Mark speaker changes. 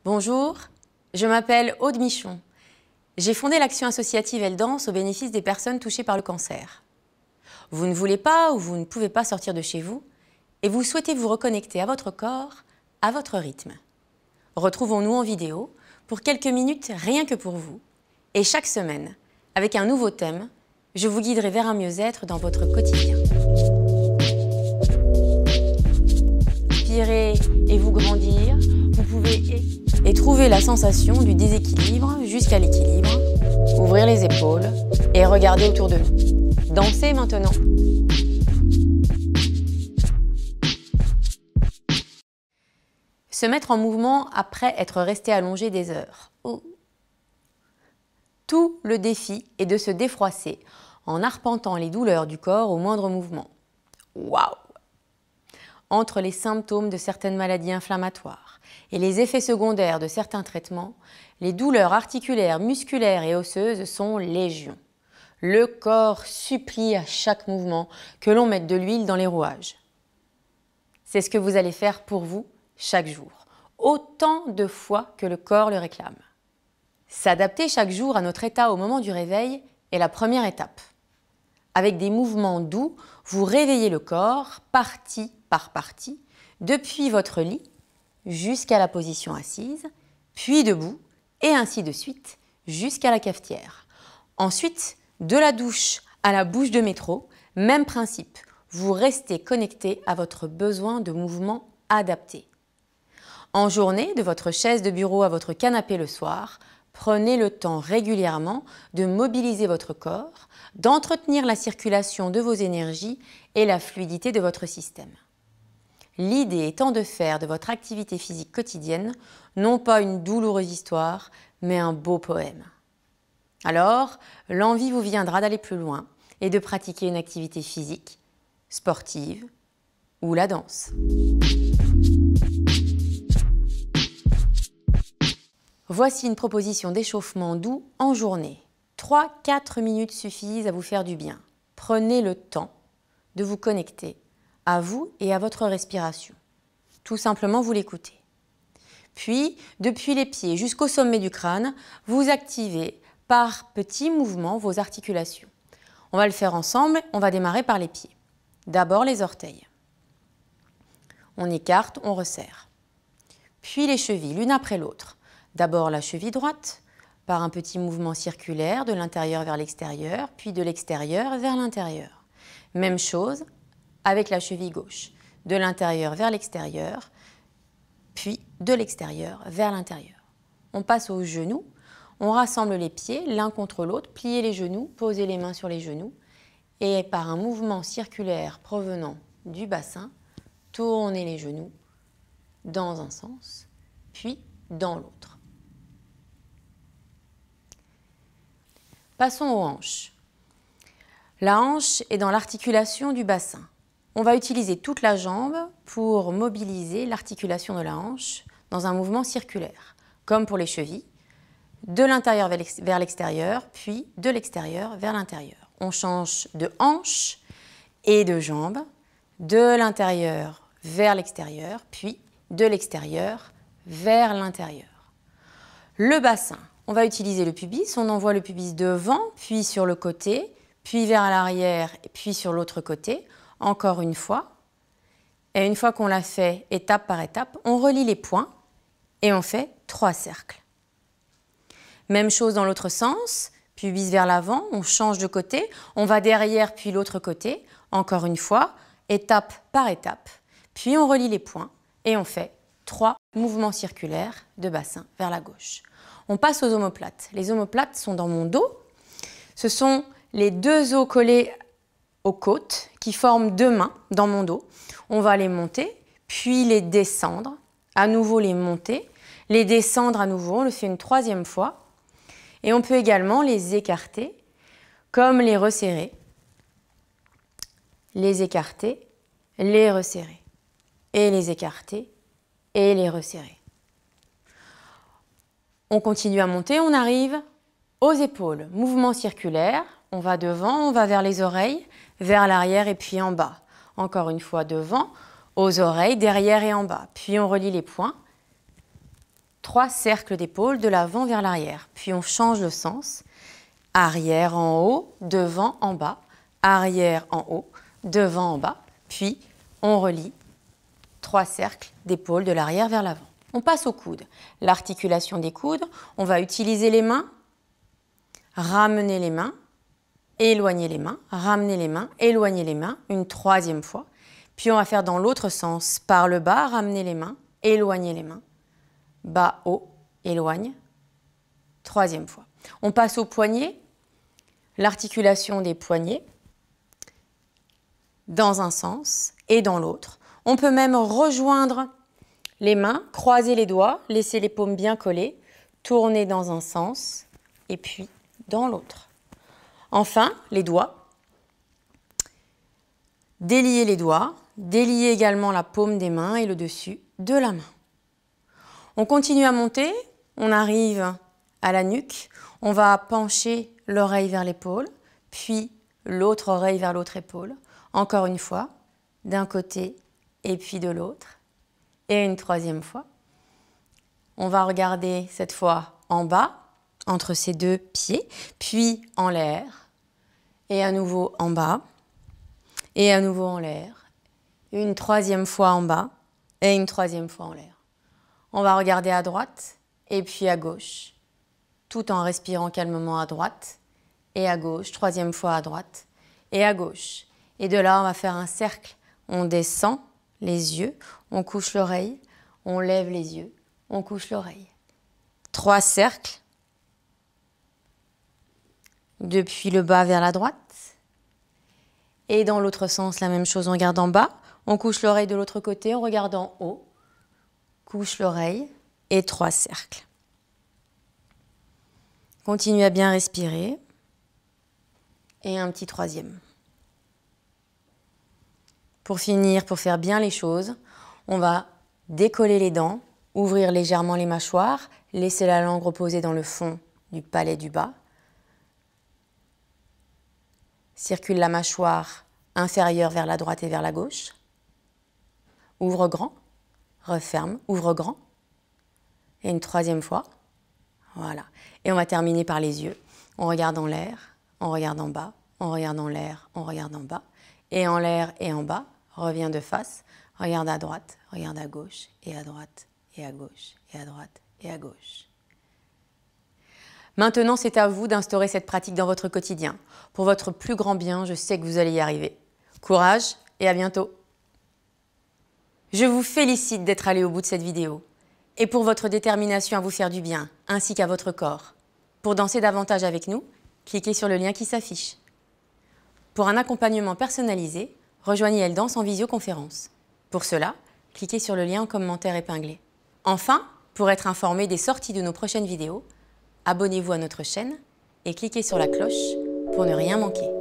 Speaker 1: Bonjour, je m'appelle Aude Michon. J'ai fondé l'action associative Elle Danse au bénéfice des personnes touchées par le cancer. Vous ne voulez pas ou vous ne pouvez pas sortir de chez vous et vous souhaitez vous reconnecter à votre corps, à votre rythme. Retrouvons-nous en vidéo pour quelques minutes rien que pour vous et chaque semaine, avec un nouveau thème, je vous guiderai vers un mieux-être dans votre quotidien. Inspirez et vous grandir, vous pouvez et trouver la sensation du déséquilibre jusqu'à l'équilibre, ouvrir les épaules et regarder autour de nous. Dansez maintenant. Se mettre en mouvement après être resté allongé des heures. Oh. Tout le défi est de se défroisser en arpentant les douleurs du corps au moindre mouvement. Waouh! Entre les symptômes de certaines maladies inflammatoires et les effets secondaires de certains traitements, les douleurs articulaires, musculaires et osseuses sont légion. Le corps supplie à chaque mouvement que l'on mette de l'huile dans les rouages. C'est ce que vous allez faire pour vous chaque jour, autant de fois que le corps le réclame. S'adapter chaque jour à notre état au moment du réveil est la première étape. Avec des mouvements doux, vous réveillez le corps, partie par partie, depuis votre lit jusqu'à la position assise, puis debout, et ainsi de suite, jusqu'à la cafetière. Ensuite, de la douche à la bouche de métro, même principe, vous restez connecté à votre besoin de mouvement adapté. En journée, de votre chaise de bureau à votre canapé le soir, prenez le temps régulièrement de mobiliser votre corps, d'entretenir la circulation de vos énergies et la fluidité de votre système. L'idée étant de faire de votre activité physique quotidienne non pas une douloureuse histoire, mais un beau poème. Alors, l'envie vous viendra d'aller plus loin et de pratiquer une activité physique, sportive ou la danse. Voici une proposition d'échauffement doux en journée. 3-4 minutes suffisent à vous faire du bien. Prenez le temps de vous connecter à vous et à votre respiration. Tout simplement, vous l'écoutez. Puis, depuis les pieds jusqu'au sommet du crâne, vous activez par petits mouvements vos articulations. On va le faire ensemble, on va démarrer par les pieds. D'abord les orteils. On écarte, on resserre. Puis les chevilles, l'une après l'autre. D'abord la cheville droite, par un petit mouvement circulaire de l'intérieur vers l'extérieur, puis de l'extérieur vers l'intérieur. Même chose avec la cheville gauche, de l'intérieur vers l'extérieur, puis de l'extérieur vers l'intérieur. On passe aux genoux, on rassemble les pieds l'un contre l'autre, pliez les genoux, posez les mains sur les genoux et par un mouvement circulaire provenant du bassin, tournez les genoux dans un sens, puis dans l'autre. Passons aux hanches. La hanche est dans l'articulation du bassin. On va utiliser toute la jambe pour mobiliser l'articulation de la hanche dans un mouvement circulaire, comme pour les chevilles, de l'intérieur vers l'extérieur, puis de l'extérieur vers l'intérieur. On change de hanche et de jambe, de l'intérieur vers l'extérieur, puis de l'extérieur vers l'intérieur. Le bassin, on va utiliser le pubis, on envoie le pubis devant, puis sur le côté, puis vers l'arrière, puis sur l'autre côté. Encore une fois, et une fois qu'on l'a fait étape par étape, on relie les points et on fait 3 cercles. Même chose dans l'autre sens, pubis vers l'avant, on change de côté, on va derrière puis l'autre côté, encore une fois, étape par étape, puis on relie les points et on fait 3 mouvements circulaires de bassin vers la gauche. On passe aux omoplates. Les omoplates sont dans mon dos, ce sont les 2 os collés aux côtes qui forment 2 mains dans mon dos. On va les monter, puis les descendre, à nouveau les monter, les descendre à nouveau, on le fait une 3e fois. Et on peut également les écarter, comme les resserrer, les écarter, les resserrer, et les écarter, et les resserrer. On continue à monter, on arrive aux épaules, mouvement circulaire, on va devant, on va vers les oreilles, vers l'arrière et puis en bas. Encore une fois devant, aux oreilles, derrière et en bas. Puis on relie les poings 3 cercles d'épaule de l'avant vers l'arrière. Puis on change le sens. Arrière en haut, devant en bas. Arrière en haut, devant en bas. Puis on relie 3 cercles d'épaule de l'arrière vers l'avant. On passe aux coudes. L'articulation des coudes, on va utiliser les mains, ramener les mains, éloigner les mains, ramener les mains, éloigner les mains, une 3e fois. Puis on va faire dans l'autre sens, par le bas, ramener les mains, éloigner les mains, bas, haut, éloigne, 3e fois. On passe aux poignets, l'articulation des poignets, dans un sens et dans l'autre. On peut même rejoindre les mains, croiser les doigts, laisser les paumes bien collées, tourner dans un sens et puis dans l'autre. Enfin, les doigts. Délier les doigts, délier également la paume des mains et le dessus de la main. On continue à monter, on arrive à la nuque, on va pencher l'oreille vers l'épaule, puis l'autre oreille vers l'autre épaule. Encore une fois, d'un côté et puis de l'autre. Et une 3e fois. On va regarder cette fois en bas, entre ces 2 pieds, puis en l'air, et à nouveau en bas, et à nouveau en l'air. Une 3e fois en bas, et une 3e fois en l'air. On va regarder à droite, et puis à gauche, tout en respirant calmement à droite, et à gauche, 3e fois à droite, et à gauche. Et de là, on va faire un cercle. On descend les yeux, on couche l'oreille, on lève les yeux, on couche l'oreille. 3 cercles. Depuis le bas vers la droite. Et dans l'autre sens, la même chose, on regarde en bas. On couche l'oreille de l'autre côté, on regarde en haut. Couche l'oreille et 3 cercles. Continue à bien respirer. Et un petit 3e. Pour finir, pour faire bien les choses, on va décoller les dents, ouvrir légèrement les mâchoires, laisser la langue reposer dans le fond du palais du bas. Circule la mâchoire inférieure vers la droite et vers la gauche. Ouvre grand, referme, ouvre grand. Et une 3e fois. Voilà. Et on va terminer par les yeux. On regarde en l'air, on regarde en bas, on regarde en l'air, on regarde en bas. Et en l'air et en bas, reviens de face, regarde à droite, regarde à gauche, et à droite, et à gauche, et à droite, et à gauche. Maintenant, c'est à vous d'instaurer cette pratique dans votre quotidien. Pour votre plus grand bien, je sais que vous allez y arriver. Courage et à bientôt. Je vous félicite d'être allé au bout de cette vidéo et pour votre détermination à vous faire du bien, ainsi qu'à votre corps. Pour danser davantage avec nous, cliquez sur le lien qui s'affiche. Pour un accompagnement personnalisé, rejoignez Elle Danse en visioconférence. Pour cela, cliquez sur le lien en commentaire épinglé. Enfin, pour être informé des sorties de nos prochaines vidéos, abonnez-vous à notre chaîne et cliquez sur la cloche pour ne rien manquer.